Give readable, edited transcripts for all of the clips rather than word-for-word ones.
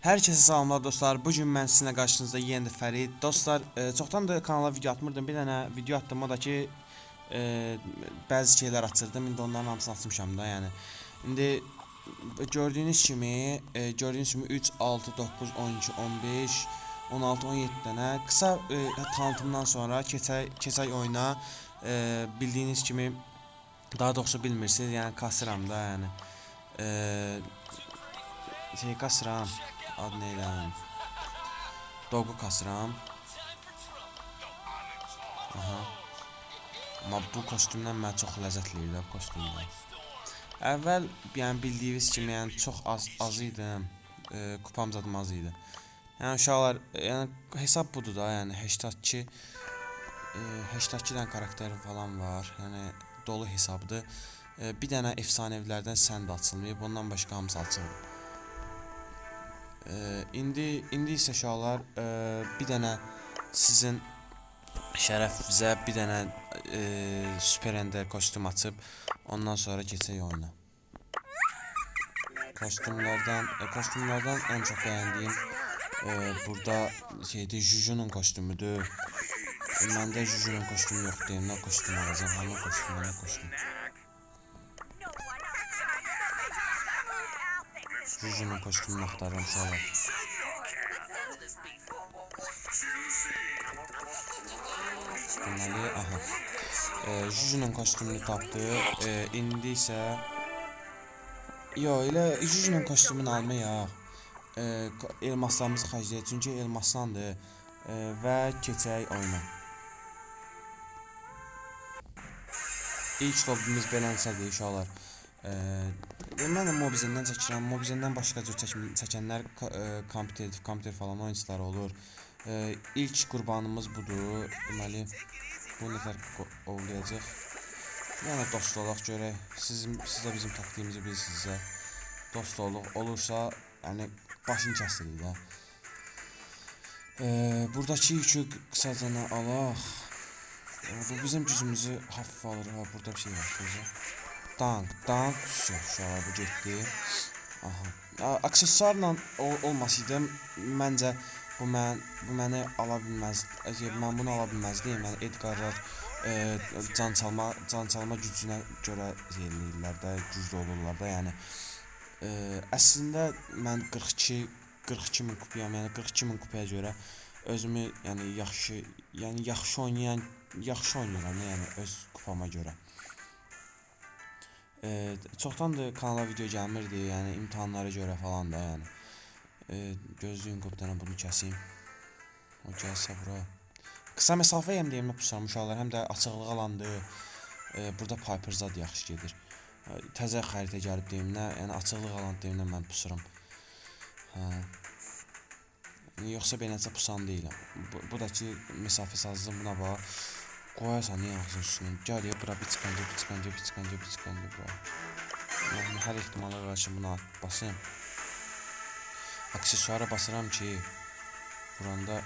Herkese salamlar dostlar. Bugün mən sizinlə qarşınızda yenə Fərid. Dostlar, çoxdan da kanala video atmırdım. Bir dənə video attım, o da ki bəzi şeylər açırdım. İndi onların hamısını açmışam da, yəni. İndi gördüyünüz kimi 3 6 9 12 15 16 17 dənə qısa tanıtımdan sonra keçək oyuna. Bildiyiniz kimi, daha doğrusu bilmirsiniz, yəni kasıram da, yəni. Kasıram. Adı neydi? Dogu kasıram. Aha. Amma bu kostümdən mən çox ləzzətliydi bu kostümdən. Əvvəl yəni bildiyiniz kimi yəni çox az idim. Kupam zadım az idi. Yəni uşaqlar, yəni hesab budur da, yəni 82 dənə karakteri falan var. Yəni dolu hesabdır. Bir dənə efsanəvilərdən sənd açılmayıb, ondan başqa hamısı açılıb. İndi isə uşaqlar bir dənə sizin şərəfinizə bir dənə Super Ender kostüm açıb ondan sonra keçək oyuna. Kostümlərdən ən çox bəyəndiyim burada şeydir, Juju'nun kostümüdür. Məndə Juju'nun kostümü yoxdur, nə kostüm alacağım, həmin kostüm. Juju'nun kostümünü axtarıram uşaqlar. Deməli, aha. Juju'nun kostümünü tapdıq. İndi isə elə Juju'nun kostümünü almayaq. Elmaslarımızı xərcləyək, çünki elmaslandır və keçək oyuna. İlk lobimiz belənsədir uşaqlar. Mən də Mobizen'dən çəkirəm. Mobizen'dən başqa cür çəkənlər kompüter falan oyunçuları olur. İlk qurbanımız budur. Deməli, bu nətər ovlayacaq. Yəni dost olaq görək. Siz də bizim taktiğimizi bilirsinizsə. Dost olursa, yəni başını kəsirik də. Buradakı yükü qısacana alaq. Bu bizim gücümüzü hafif alır. Burada bir şey var. Dank, uşaqlar, bu getdi. Aksesuarla olmasaydı, məncə bu məni ala bilməzdi. Mən bunu ala bilməzdim. Yəni Edgarlar can çalma gücünə görə eləyirlər də, güclü olurlar da. Yəni əslində mən 42 min kupayam. Yəni 42 min kupaya görə özümü yaxşı oynayıram, yəni öz kupama görə. Çoxdandır kanala video gəlmirdi, yəni imtahanlara görə falan da, yəni. Gözlüyün qopdan bunu kəsim. O gəlsə bura. Qısa məsafə həm deyimlə pusam uşaqlar, həm də açıqlıq alandı. Burada Piper zad yaxşı gedir. Təzə xəritə gəlib deyimlə, yəni açıqlıq alan deyimlə mən pusuram. Yoxsa beləncə pusan deyiləm. Bu da ki, məsafə sazlığım buna bax. Qoyarsan niyə ağzın üstünə? Gəl ya, bura bir çıxancı bura. Yəni, hər ehtimala qarşı buna basayım. Aksesuara basıram ki, buranda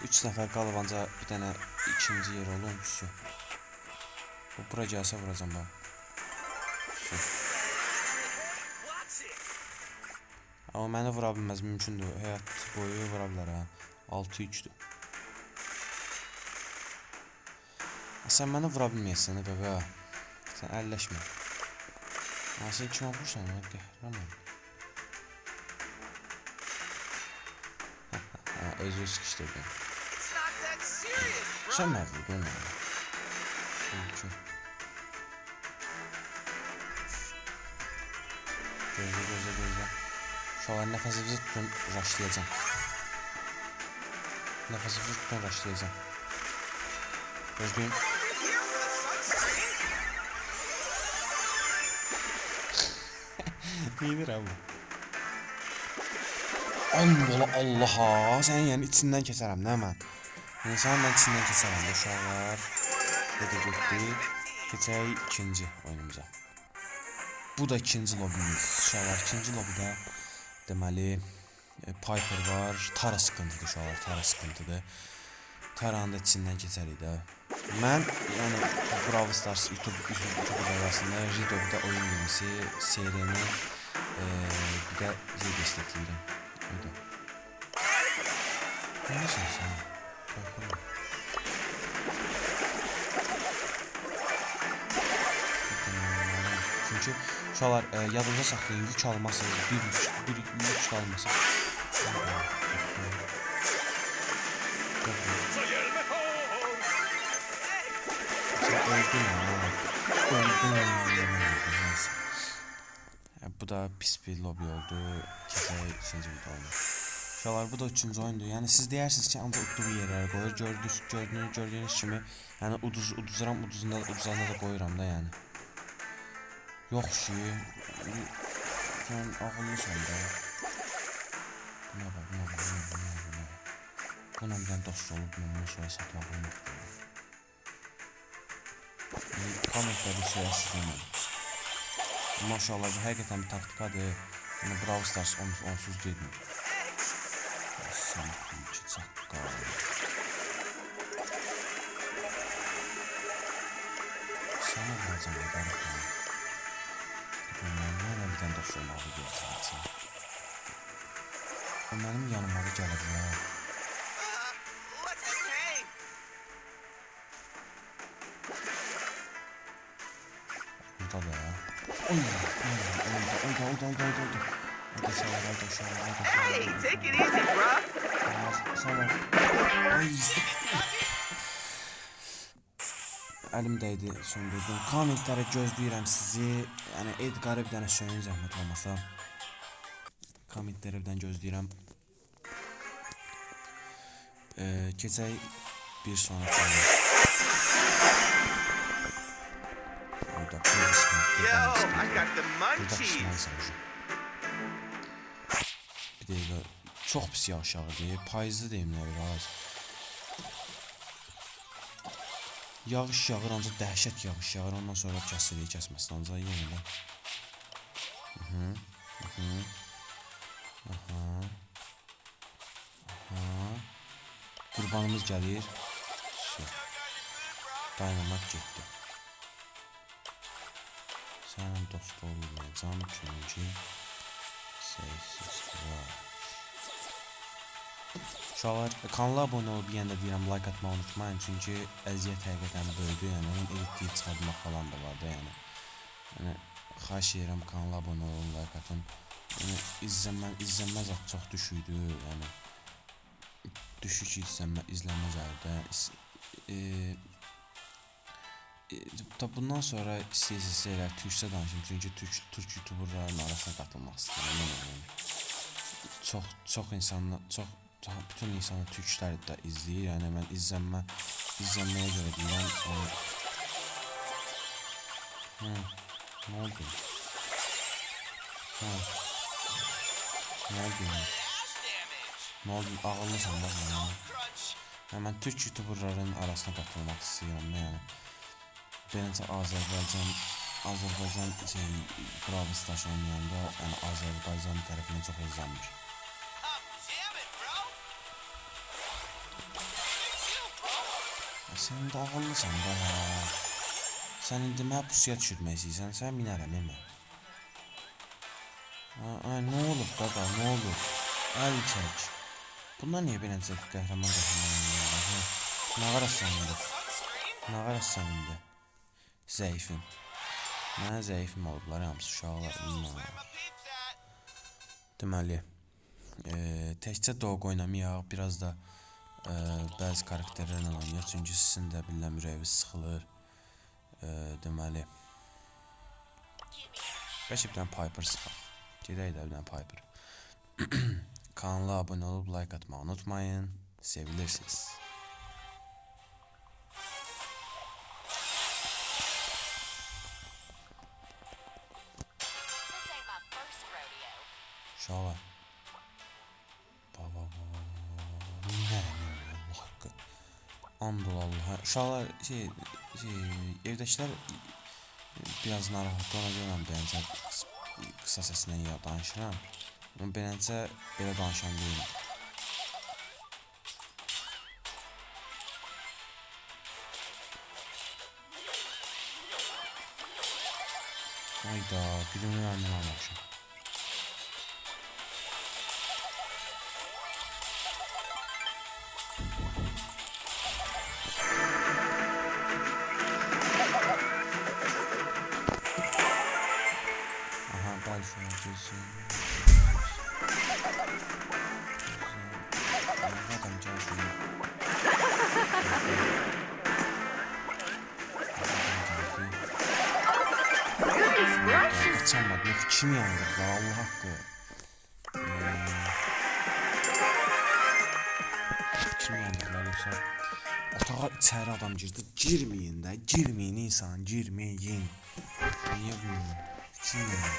3 nəfər qalıb ancaq bir dənə ikinci yer olun. Bura gəlsə vuracam bax. Amma məni vura bilməz, mümkündür. Həyat boyu vura bilər ha. 6-3'dür. Sən məni vura bilməyəsən, bəbə. Sən əlləşmə. Sən kimə vursan, qəhrəman. Özü sıkışdırdım. Sən mə vurdun mənə? Gözlə. Uşaqlar, nəfəsinizi tutun, raşlayacam. Gözləyim. Neyidir abi? Allaha, sənin yəni içindən keçərəm, nə mən? Yəni sənin mən içindən keçərəm, uşaqlar. Burada getdi. Keçək ikinci oyunumuza. Bu da ikinci lobimiz. Uşaqlar, ikinci lobida deməli Piper var. Tara sıkıntıdır uşaqlar, Tara sıkıntıdır. Taranın da içindən keçərik də. Mən, yəni Brawl Stars YouTube arasında Ridov'da oyun gemisi, seriyeni bir də destekleyelim. Nesin sən? Çünki uşaqlar yadınıza saxlayın, yük almasınız, bir yük almasın. Bu da pis bir lobi oldu. Keçək 3-cü video oldu. Uşaqlar bu da 3-cü oyundur. Yəni siz deyirsiniz ki, ancaq udduğu yerlərə qoyur. Gördüyünüz kimi, yəni uduzanda da qoyuram da yəni. Yox ki, sən ağıllısan da. Buna bax. Buna bir dənə dost olub, bunu şöyə satmağım yoxdur. Kommentlərdə söyəsizləməm. Maşallah bu həqiqətən bir taktikadır. Yəni Brawl Stars onsuz gedmir. Sanki çaqqal. Sənə vuracam qarıqdan. Mənə bir dənə dost olmağı görürsən. O mənim yanıma da gələ bilər. Burada da ya. Oy, Hey, take it easy, bro. Əlim dəydi, söndürdüm. Kommentlərə gözləyirəm sizi. Yəni Edgar'a bir dənə söyləyin zəhmət olmasa. Kommentlərə bir dənə gözləyirəm. Keçək bir sonraki oyuna. Yo, I got the munchies. Bir dəqiqə, çox pis yağış yağır, payızlı deyim nə biraz. Yağış yağır, ancaq dəhşət yağış yağır, ondan sonra kəsilir, kəsməsin, ancaq yenə də. Qurbanımız gəlir. Dynamite getdi. Sənin dost olmayacam çünki seysiz var. Uşaqlar, kanala abunə olub yenə də deyirəm, like atmağı unutmayın, çünki əziyyət həqiqətən böyüdü, yəni onun editləyib çıxartmaq falan da var da, yəni xahiş edirəm, kanala abunə olun, like atın. Yəni izlənmə zat çox düşüydü, yəni düşük izlənmə zərdə. Bundan sonra istəyirsinizsə elə türkçə danışım, çünki türk youtuberların arasına qatılmaq istəyirəm. Çox insanlar, bütün insanlar türkləri də izləyir, yəni mən izlənməyə görə deyirəm. Nə oldu? Nə oldu? Ağıllısan da mənə. Mən türk youtuberların arasına qatılmaq istəyirəm, yəni. Beləncə Azərbaycan Brawl Stars oynayanda, yəni Azərbaycan tərəfindən çox izlənmiş. Sən də ağıllısan da, sən indi mənə pusuya düşürmək istəyirsən, sən minərəm, mən. Nə olub qaqa, nə olub? Əl çək. Bunlar niyə beləncə qəhrəman oynayırlar? Nə qarassan indi? Zəifim. Mənə zəifim olublar, hamısı uşaqlar. Deməli, təkcə dog oynamayaq, biraz da bəzi karakterlərlə oynayaq, çünki sizin də bilən ürəyiniz sıxılır. Deməli, bəlkə bir dənə Piper sıxaq. Gedək də bir dənə Piper. Kanala abunə olub, like atmağı unutmayın. Sevilirsiniz. Uşaqlar. Allah haqqı. AndolAllah. Uşaqlar, evdəkilər biraz narahat ona görə beləncə qısa səsinə danışıram. Beləncə belə danışan deyiləm. Ayda, güdümlü məndən almışım. Kim yandırdılar Allah haqqı. Kim yandırdılar yoksa otağa içəri adam girdi. Girməyin də, girməyin insan, girməyin. Niyə bilmirəm. Girməyin.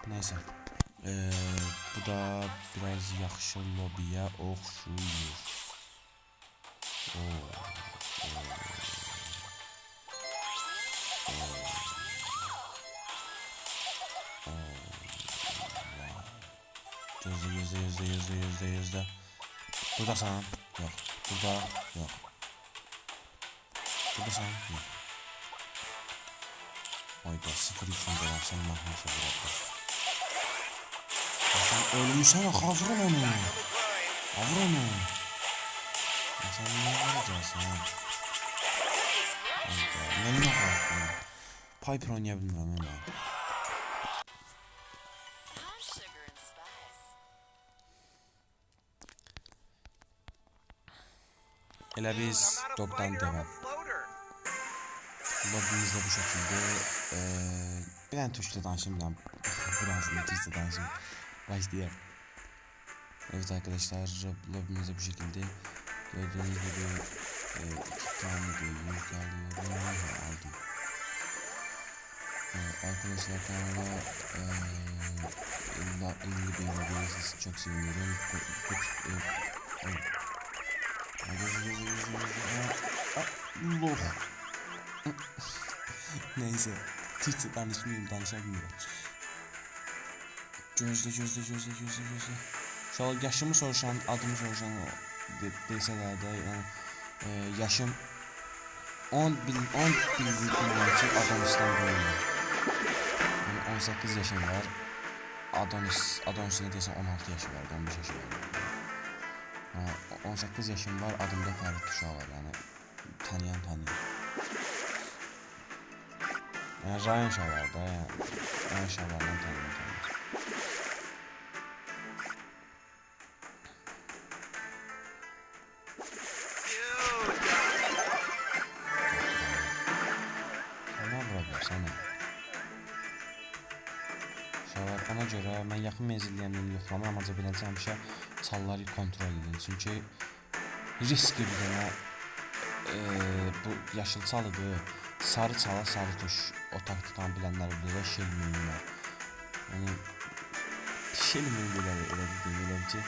Neyse. Bu da biraz yaxşı lobiyə oxşuyur. Gözlə. Buradasan? Yox. Burada? Yox. Buradasan? Yox. Ayda 0-2 dolarsan mahnısı burada. Sen ölmüşsən axı, avran onu. Avran onu. Sen niyə vuracaqsan? Ayda, mən nə qaldım? Piper oynaya bilmirəm mən. Elə biz dogdan devam. Lobimizdə bu şəkildə bir dənə türkçə danışım, biraz neticə danışım. Başlayalım. Evet arkadaşlar, lobimizdə bu şekilde gördüğünüz gibi 2 tane yumruk aldım. Arkadaşlar kanala 50 bin abonesiz çok sevinirim. Neyse, Türkçe danışamıyorum. Gözlə. Şu an yaşımı soruşan, adımı soruşan desələr də, yəni yaşım 10 bilməm ki, Adonis'dan böyüyüm. Yəni 18 yaşım var. Adonis'in desən 16 yaşı var, 15 yaşı var. 18 yaşım var, adımda Fərid Tuşa var, yəni tanıyan. Yəni Rayan Şavar da, yəni Rayan Şavardan tanıyan. Ona görə mən yaxın menzilliyəmini yoxlamıram, ancaq beləncə həmişə çalları kontrol edin. Çünki riskli bir dənə bu yaşıl çalıdır. Sarı çala, sarı tuş. O taktikanı bilənlər bilir, şelmeyinlər. Yəni şelmeyin belə ki,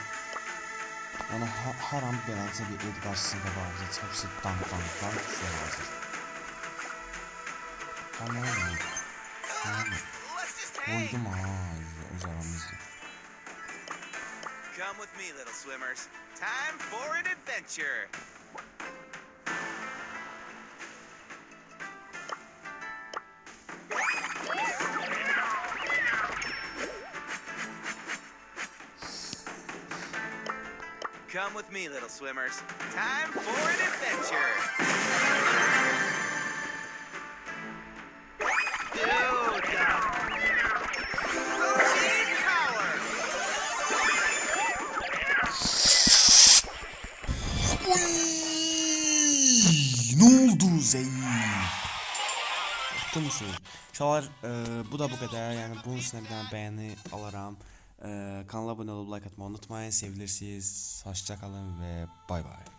yəni hər an beləncə bir ed qarşısında bağlıca çıxıb siz dank suya hazır. Anladım. Koydum öz aramızda. Come with me, little swimmers. Time for an adventure. Come with me, little swimmers. Time for an adventure. Ne oldu Zeyif? Tutmuşuz. Şalar bu da bu kadar. Yani bunun üstüne bir tane beğeni alaram. Kanala abone olup like atmayı unutmayın. Sevilirsiniz. Hoşça kalın ve bay bay.